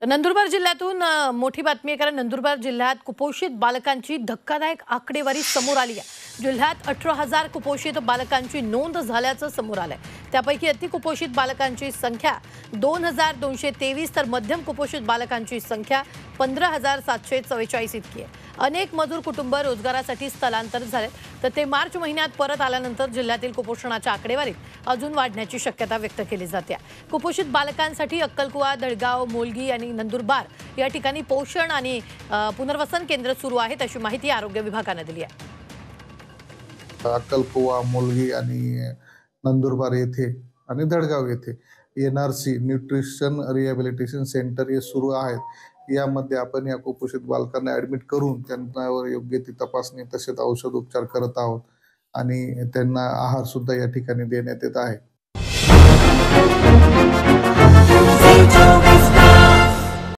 नंदुरबार जिल्ह्यातून मोठी बातमी आहे, कारण नंदुरबार जिल्ह्यात कुपोषित बालकांची धक्कादायक आकडेवारी समोर आली आहे। जिल्ह्यात 18,000 कुपोषित बालकांची नोंद झाल्याचं समोर आलंय। त्यापैकी अतिकुपोषित बालकांची संख्या 2,223 तर मध्यम कुपोषित बालकांची संख्या 15,744 इतकी आहे। अनेक मजूर कुटुंब रोजगारासाठी स्थलांतरित झालेत, तर ते मार्च महिन्यात परत आल्यानंतर जिल्ह्यातील कुपोषणाच्या आकडेवारीत अजून वाढण्याची शक्यता व्यक्त केली जाते। कुपोषित बालकांसाठी अक्कलकुवा, दळगाव, मोलगी आणि नंदुरबार या ठिकाणी पोषण आणि पुनर्वसन केंद्र सुरू आहेत, अशी माहिती आरोग्य विभागाने दिली आहे। अक्कलकुवा, मोलगी आणि नंदुरबार येथे आणि दळगाव येथे NRC न्यूट्रिशन रिहॅबिलिटेशन सेंटर हे सुरू आहेत। यामध्ये आपण या कुपोषित बालकांना ॲडमिट करून त्यांच्यावर योग्य ती तपासणी तसेच औषध उपचार करत आहोत आणि त्यांना आहार सुद्धा या ठिकाणी देण्यात येत आहे।